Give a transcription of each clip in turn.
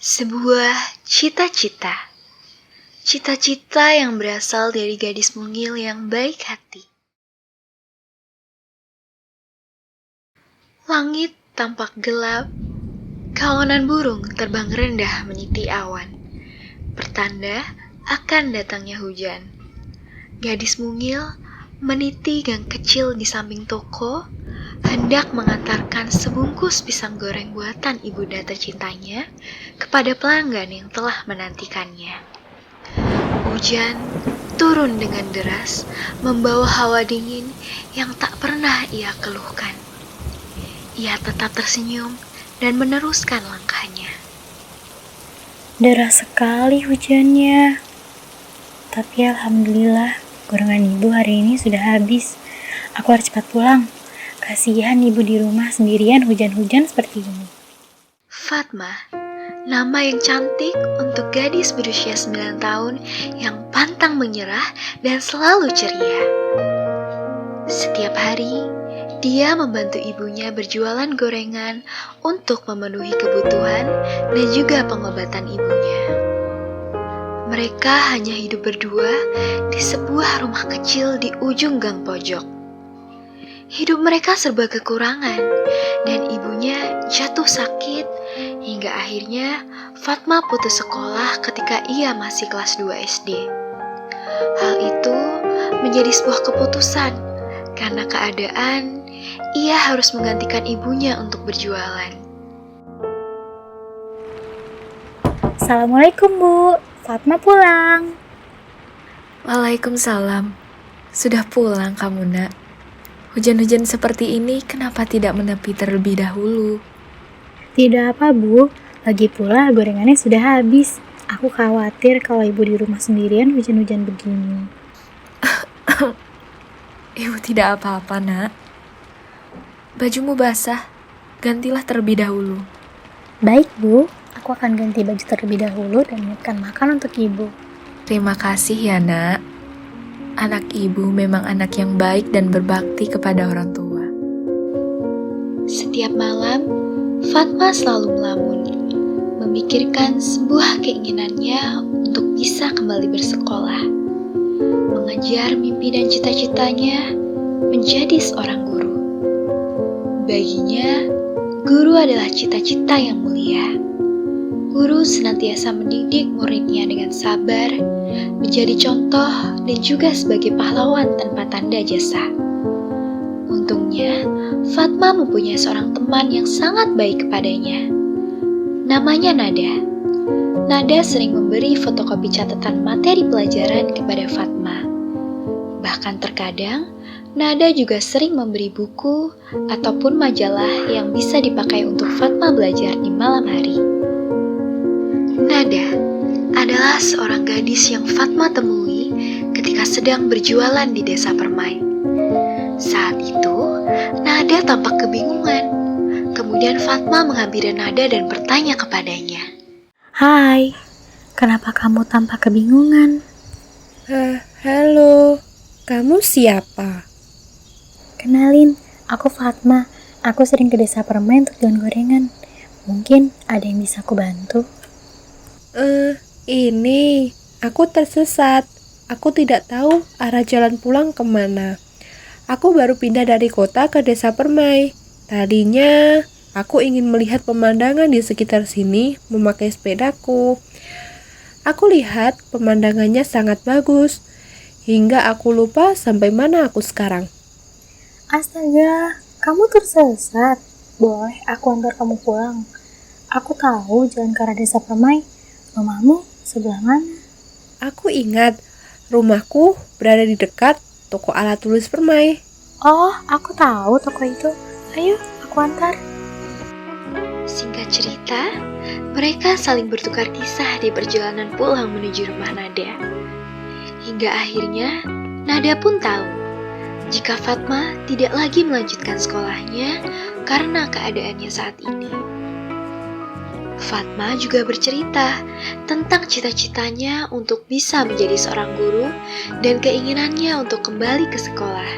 Sebuah cita-cita. Cita-cita yang berasal dari gadis mungil yang baik hati. Langit tampak gelap, kawanan burung terbang rendah meniti awan. Pertanda akan datangnya hujan. Gadis mungil meniti gang kecil di samping toko, hendak mengantarkan sebungkus pisang goreng buatan ibunda tercintanya kepada pelanggan yang telah menantikannya. Hujan turun dengan deras, membawa hawa dingin yang tak pernah ia keluhkan. Ia tetap tersenyum dan meneruskan langkahnya. Deras sekali hujannya. Tapi alhamdulillah, gorengan ibu hari ini sudah habis. Aku harus cepat pulang. Kasihan ibu di rumah sendirian hujan-hujan seperti ini. Fatma, nama yang cantik untuk gadis berusia 9 tahun yang pantang menyerah dan selalu ceria. Setiap hari, dia membantu ibunya berjualan gorengan untuk memenuhi kebutuhan dan juga pengobatan ibunya. Mereka hanya hidup berdua di sebuah rumah kecil di ujung gang pojok. Hidup mereka serba kekurangan dan ibunya jatuh sakit hingga akhirnya Fatma putus sekolah ketika ia masih kelas 2 SD. Hal itu menjadi sebuah keputusan karena keadaan ia harus menggantikan ibunya untuk berjualan. Assalamualaikum Bu, Fatma pulang. Waalaikumsalam. Sudah pulang kamu, Nak? Hujan-hujan seperti ini kenapa tidak menepi terlebih dahulu? Tidak apa Bu, lagi pula gorengannya sudah habis. Aku khawatir kalau ibu di rumah sendirian hujan-hujan begini. Ibu tidak apa-apa, Nak. Bajumu basah, gantilah terlebih dahulu. Baik Bu, aku akan ganti baju terlebih dahulu dan menyiapkan makan untuk ibu. Terima kasih ya, Nak. Anak ibu memang anak yang baik dan berbakti kepada orang tua. Setiap malam, Fatma selalu melamun, memikirkan sebuah keinginannya untuk bisa kembali bersekolah, mengejar mimpi dan cita-citanya menjadi seorang guru. Baginya, guru adalah cita-cita yang mulia. Guru senantiasa mendidik muridnya dengan sabar, menjadi contoh dan juga sebagai pahlawan tanpa tanda jasa. Untungnya, Fatma mempunyai seorang teman yang sangat baik kepadanya. Namanya Nada. Nada sering memberi fotokopi catatan materi pelajaran kepada Fatma. Bahkan terkadang, Nada juga sering memberi buku ataupun majalah yang bisa dipakai untuk Fatma belajar di malam hari. Nada adalah seorang gadis yang Fatma temui ketika sedang berjualan di desa Permai. Saat itu, Nada tampak kebingungan. Kemudian Fatma menghampiri Nada dan bertanya kepadanya. Hai, kenapa kamu tampak kebingungan? Halo, kamu siapa? Kenalin, aku Fatma. Aku sering ke desa Permai untuk jualan gorengan. Mungkin ada yang bisa aku bantu? Ini, aku tersesat. Aku tidak tahu arah jalan pulang kemana. Aku baru pindah dari kota ke desa Permai. Tadinya, aku ingin melihat pemandangan di sekitar sini memakai sepedaku. Aku lihat pemandangannya sangat bagus, hingga aku lupa sampai mana aku sekarang. Astaga, kamu tersesat. Boleh aku antar kamu pulang? Aku tahu jalan ke arah desa Permai. Rumahmu sebelah mana? Aku ingat, rumahku berada di dekat toko alat tulis Permai. Oh, aku tahu toko itu. Ayo, aku antar. Singkat cerita, mereka saling bertukar kisah di perjalanan pulang menuju rumah Nada. Hingga akhirnya, Nada pun tahu jika Fatma tidak lagi melanjutkan sekolahnya karena keadaannya saat ini. Fatma juga bercerita tentang cita-citanya untuk bisa menjadi seorang guru dan keinginannya untuk kembali ke sekolah.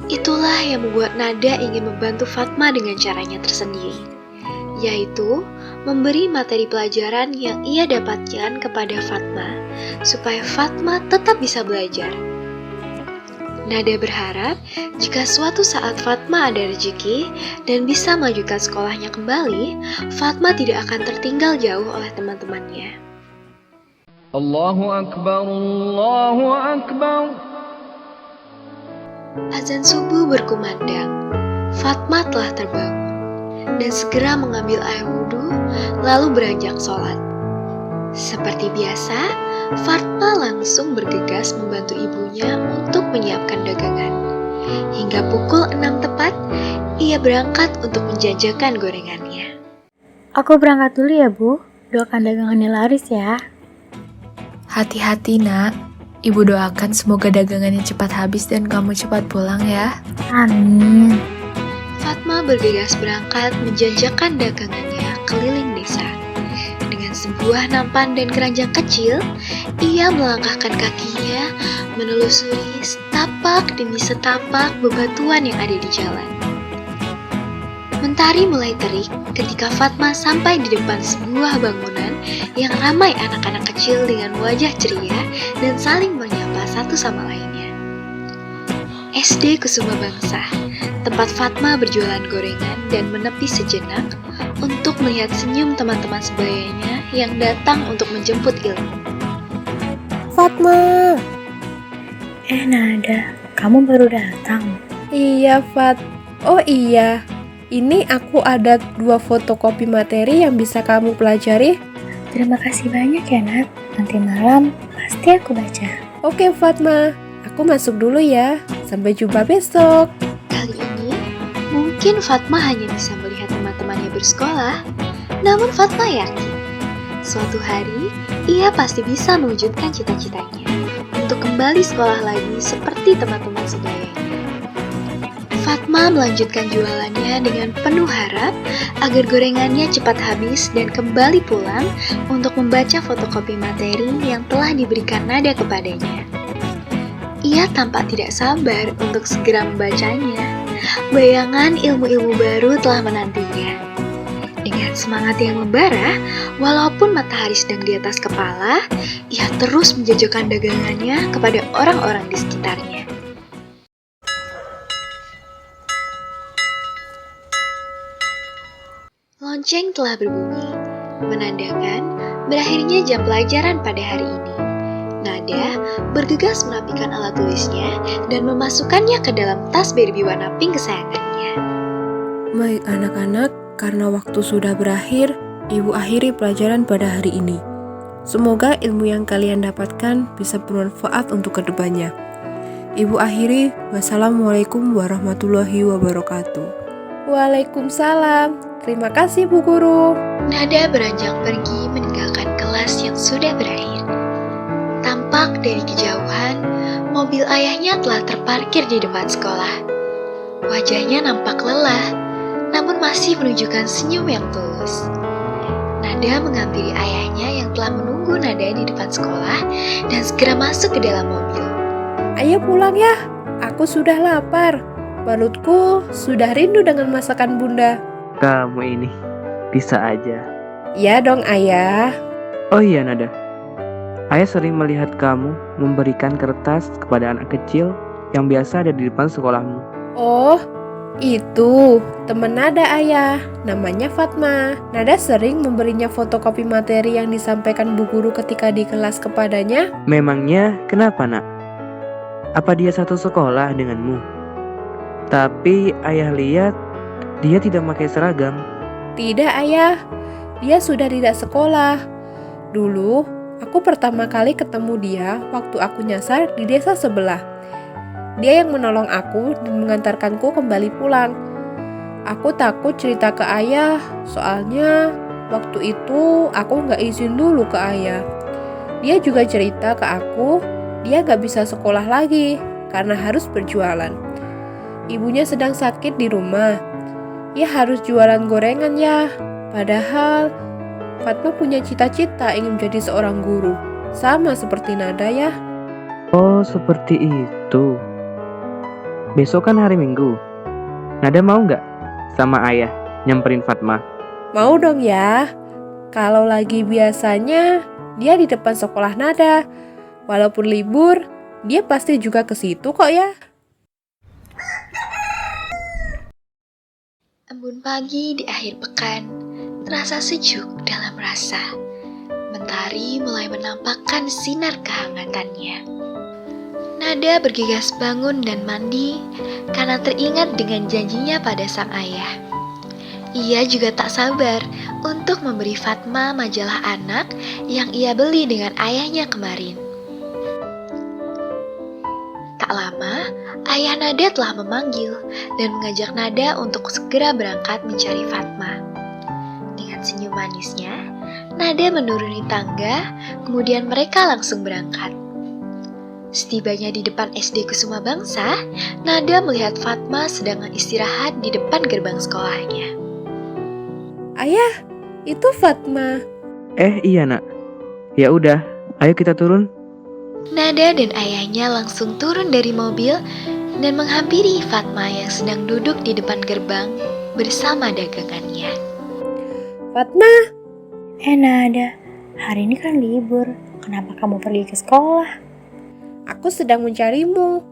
Itulah yang membuat Nada ingin membantu Fatma dengan caranya tersendiri. yaitu memberi materi pelajaran yang ia dapatkan kepada Fatma supaya Fatma tetap bisa belajar. Nada berharap jika suatu saat Fatma ada rezeki dan bisa melanjutkan sekolahnya kembali, Fatma tidak akan tertinggal jauh oleh teman-temannya. Allahu Akbar, Allahu Akbar. Azan subuh berkumandang. Fatma telah terbangun dan segera mengambil air wudhu lalu beranjak sholat. Seperti biasa, Fatma langsung bergegas membantu ibunya untuk menyiapkan dagangan. Hingga pukul 6 tepat, ia berangkat untuk menjajakan gorengannya. Aku berangkat dulu ya, Bu. Doakan dagangannya laris ya. Hati-hati, Nak. Ibu doakan semoga dagangannya cepat habis dan kamu cepat pulang ya. Amin. Fatma bergegas berangkat menjajakan dagangannya keliling desa. Dengan sebuah nampan dan keranjang kecil, ia melangkahkan kakinya menelusuri setapak demi setapak bebatuan yang ada di jalan. Mentari mulai terik ketika Fatma sampai di depan sebuah bangunan yang ramai anak-anak kecil dengan wajah ceria dan saling menyapa satu sama lainnya. SD Kusuma Bangsa, tempat Fatma berjualan gorengan dan menepi sejenak untuk melihat senyum teman-teman sebayanya yang datang untuk menjemput ilmu. Fatma. Nada, kamu baru datang. Iya, Fat. Oh iya, ini aku ada 2 fotokopi materi yang bisa kamu pelajari. Terima kasih banyak ya, Nat. Nanti malam pasti aku baca. Oke, Fatma. Aku masuk dulu ya. Sampai jumpa besok. Kali ini, mungkin Fatma hanya bisa melihat teman-temannya bersekolah, namun Fatma yakin, suatu hari ia pasti bisa mewujudkan cita-citanya untuk kembali sekolah lagi seperti teman-teman sebayanya. Fatma melanjutkan jualannya dengan penuh harap agar gorengannya cepat habis dan kembali pulang untuk membaca fotokopi materi yang telah diberikan Nada kepadanya. Ia tampak tidak sabar untuk segera membacanya. Bayangan ilmu-ilmu baru telah menantinya. Dengan semangat yang membara, walaupun matahari sedang di atas kepala, ia terus menjajakan dagangannya kepada orang-orang di sekitarnya. Lonceng telah berbunyi, menandakan berakhirnya jam pelajaran pada hari ini. Nada bergegas merapikan alat tulisnya dan memasukkannya ke dalam tas Barbie warna pink kesayangannya. Baik anak-anak, karena waktu sudah berakhir, Ibu akhiri pelajaran pada hari ini. Semoga ilmu yang kalian dapatkan bisa bermanfaat untuk kedepannya. Ibu akhiri, wassalamualaikum warahmatullahi wabarakatuh. Waalaikumsalam. Terima kasih Bu Guru. Nada beranjak pergi meninggalkan kelas yang sudah berakhir. Tampak dari kejauhan, mobil ayahnya telah terparkir di depan sekolah. Wajahnya nampak lelah, namun masih menunjukkan senyum yang tulus. Nada menghampiri ayahnya yang telah menunggu Nada di depan sekolah dan segera masuk ke dalam mobil. Ayo pulang ya, aku sudah lapar. Perutku sudah rindu dengan masakan Bunda. Kamu ini bisa aja. Ya dong ayah. Oh iya Nada, ayah sering melihat kamu memberikan kertas kepada anak kecil yang biasa ada di depan sekolahmu. Oh, itu teman Nada ayah, namanya Fatma. Nada sering memberinya fotokopi materi yang disampaikan Bu Guru ketika di kelas kepadanya. Memangnya kenapa nak? Apa dia satu sekolah denganmu? Tapi ayah lihat dia tidak pakai seragam. Tidak ayah, dia sudah tidak sekolah. Dulu, aku pertama kali ketemu dia waktu aku nyasar di desa sebelah. Dia yang menolong aku dan mengantarkanku kembali pulang. Aku takut cerita ke ayah, soalnya waktu itu aku gak izin dulu ke ayah. Dia juga cerita ke aku, dia gak bisa sekolah lagi karena harus berjualan. Ibunya sedang sakit di rumah. Ia harus jualan gorengan ya. Padahal Fatma punya cita-cita ingin menjadi seorang guru. Sama seperti Nada ya. Oh seperti itu. Besok kan hari Minggu. Nada mau nggak sama ayah nyamperin Fatma? Mau dong ya. Kalau lagi biasanya dia di depan sekolah Nada. Walaupun libur, dia pasti juga ke situ kok ya. Embun pagi di akhir pekan terasa sejuk dalam rasa. Mentari mulai menampakkan sinar kehangatannya. Nada bergegas bangun dan mandi karena teringat dengan janjinya pada sang ayah. Ia juga tak sabar untuk memberi Fatma majalah anak yang ia beli dengan ayahnya kemarin. Tak lama, ayah Nada telah memanggil dan mengajak Nada untuk segera berangkat mencari Fatma. Dengan senyum manisnya, Nada menuruni tangga, kemudian mereka langsung berangkat. Setibanya di depan SD Kusuma Bangsa, Nada melihat Fatma sedang istirahat di depan gerbang sekolahnya. Ayah, itu Fatma. Iya nak. Ya udah, ayo kita turun. Nada dan ayahnya langsung turun dari mobil dan menghampiri Fatma yang sedang duduk di depan gerbang bersama dagangannya. Fatma, Nada, hari ini kan libur. Kenapa kamu pergi ke sekolah? aku sedang mencarimu.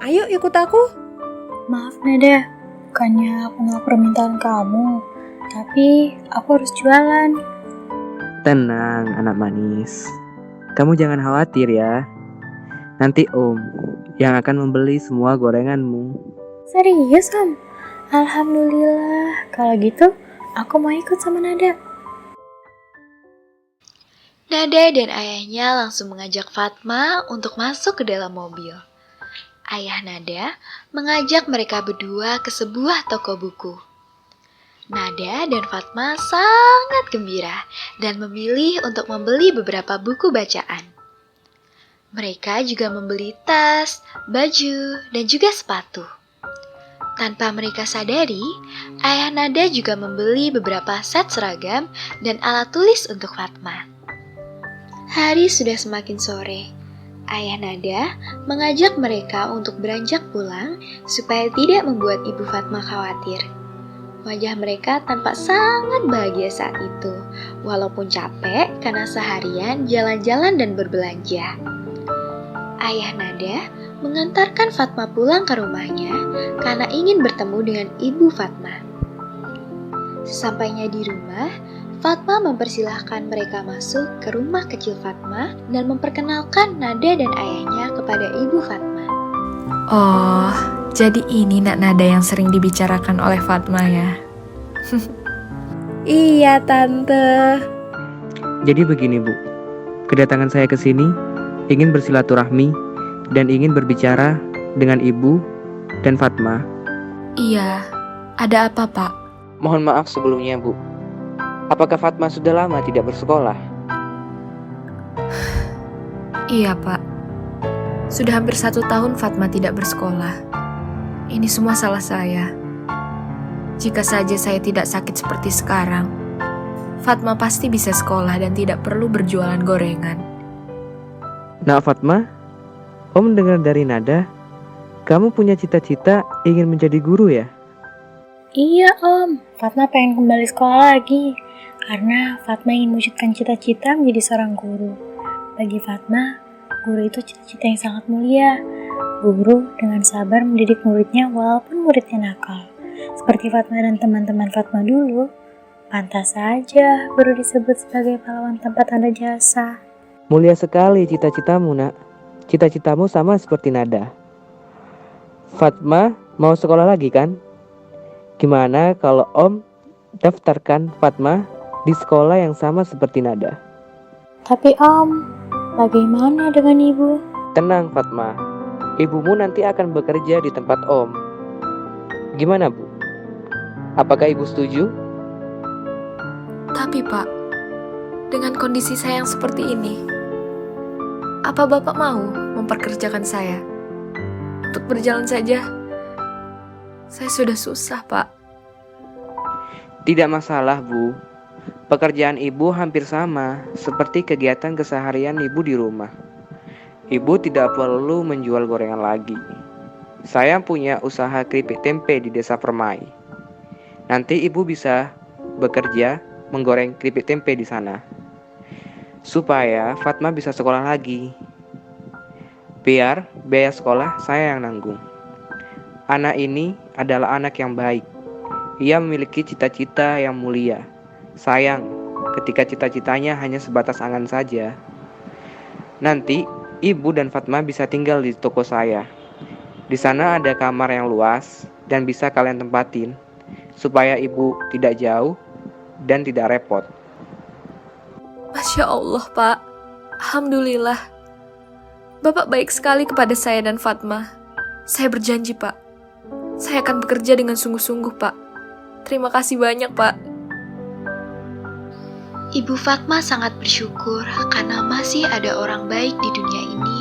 Ayo ikut aku. Maaf Nada, bukannya aku nolak permintaan kamu, tapi aku harus jualan. Tenang anak manis. Kamu jangan khawatir ya. Nanti Om yang akan membeli semua gorenganmu. Serius Om? Alhamdulillah, kalau gitu aku mau ikut sama Nada. Nada dan ayahnya langsung mengajak Fatma untuk masuk ke dalam mobil. Ayah Nada mengajak mereka berdua ke sebuah toko buku. Nada dan Fatma sangat gembira dan memilih untuk membeli beberapa buku bacaan. Mereka juga membeli tas, baju, dan juga sepatu. Tanpa mereka sadari, ayah Nada juga membeli beberapa set seragam dan alat tulis untuk Fatma. Hari sudah semakin sore. Ayah Nada mengajak mereka untuk beranjak pulang supaya tidak membuat ibu Fatma khawatir. Wajah mereka tampak sangat bahagia saat itu, walaupun capek karena seharian jalan-jalan dan berbelanja. Ayah Nada mengantarkan Fatma pulang ke rumahnya karena ingin bertemu dengan ibu Fatma. Sesampainya di rumah, Fatma mempersilahkan mereka masuk ke rumah kecil Fatma dan memperkenalkan Nada dan ayahnya kepada ibu Fatma. Oh, jadi ini nak Nada yang sering dibicarakan oleh Fatma ya? Iya Tante. Jadi begini Bu, kedatangan saya ke sini ingin bersilaturahmi dan ingin berbicara dengan Ibu dan Fatma. Iya, ada apa Pak? Mohon maaf sebelumnya Bu. Apakah Fatma sudah lama tidak bersekolah? Iya Pak, sudah hampir 1 tahun Fatma tidak bersekolah. Ini semua salah saya. Jika saja saya tidak sakit seperti sekarang, Fatma pasti bisa sekolah dan tidak perlu berjualan gorengan. Nah Fatma, Om dengar dari Nada, kamu punya cita-cita ingin menjadi guru ya? Iya Om, Fatma pengen kembali sekolah lagi karena Fatma ingin mewujudkan cita-cita menjadi seorang guru. Bagi Fatma, guru itu cita-cita yang sangat mulia. Guru dengan sabar mendidik muridnya walaupun muridnya nakal. Seperti Fatma dan teman-teman Fatma dulu, pantas saja guru disebut sebagai pahlawan tanpa tanda jasa. Mulia sekali cita-citamu nak. Cita-citamu sama seperti Nada. Fatma mau sekolah lagi kan? Gimana kalau Om daftarkan Fatma di sekolah yang sama seperti Nada? Tapi Om, bagaimana dengan Ibu? Tenang Fatma, ibumu nanti akan bekerja di tempat Om. Gimana Bu? Apakah Ibu setuju? Tapi Pak, dengan kondisi saya yang seperti ini, apa Bapak mau memperkerjakan saya? Untuk berjalan saja, saya sudah susah Pak. Tidak masalah Bu. Pekerjaan Ibu hampir sama seperti kegiatan keseharian Ibu di rumah. Ibu tidak perlu menjual gorengan lagi. Saya punya usaha keripik tempe di Desa Permai. Nanti Ibu bisa bekerja menggoreng keripik tempe di sana. Supaya Fatma bisa sekolah lagi. Biar biaya sekolah saya yang nanggung. Anak ini adalah anak yang baik. Ia memiliki cita-cita yang mulia. Sayang, ketika cita-citanya hanya sebatas angan saja. Nanti, ibu dan Fatma bisa tinggal di toko saya. Di sana ada kamar yang luas dan bisa kalian tempatin, supaya ibu tidak jauh dan tidak repot. Masya Allah, Pak. Alhamdulillah. Bapak baik sekali kepada saya dan Fatma. Saya berjanji, Pak. Saya akan bekerja dengan sungguh-sungguh, Pak. Terima kasih banyak, Pak. Ibu Fatma sangat bersyukur karena masih ada orang baik di dunia ini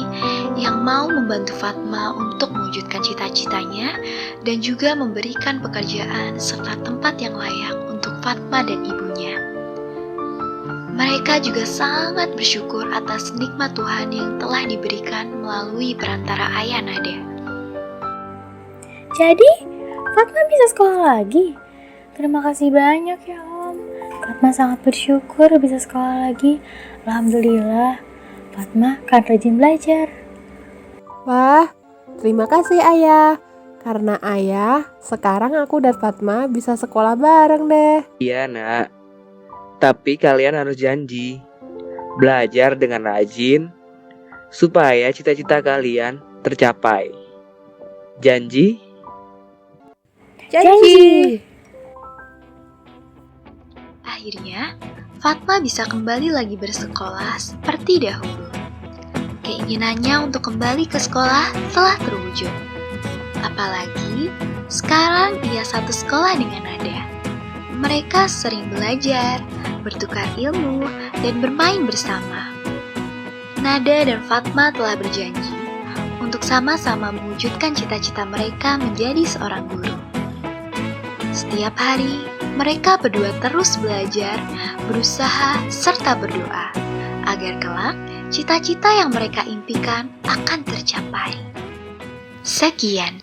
yang mau membantu Fatma untuk mewujudkan cita-citanya dan juga memberikan pekerjaan serta tempat yang layak untuk Fatma dan ibunya. Mereka juga sangat bersyukur atas nikmat Tuhan yang telah diberikan melalui perantara ayah Nada. Jadi, Fatma bisa sekolah lagi. Terima kasih banyak ya Om. Fatma sangat bersyukur bisa sekolah lagi. Alhamdulillah, Fatma akan rajin belajar. Wah, terima kasih ayah. Karena ayah, sekarang aku dan Fatma bisa sekolah bareng deh. Iya nak, tapi kalian harus janji belajar dengan rajin supaya cita-cita kalian tercapai. Janji? Janji. Akhirnya, Fatma bisa kembali lagi bersekolah seperti dahulu. Keinginannya untuk kembali ke sekolah telah terwujud. Apalagi, sekarang ia satu sekolah dengan Nada. Mereka sering belajar, bertukar ilmu, dan bermain bersama. Nada dan Fatma telah berjanji untuk sama-sama mewujudkan cita-cita mereka menjadi seorang guru. Setiap hari, mereka berdua terus belajar, berusaha, serta berdoa agar kelak cita-cita yang mereka impikan akan tercapai. Sekian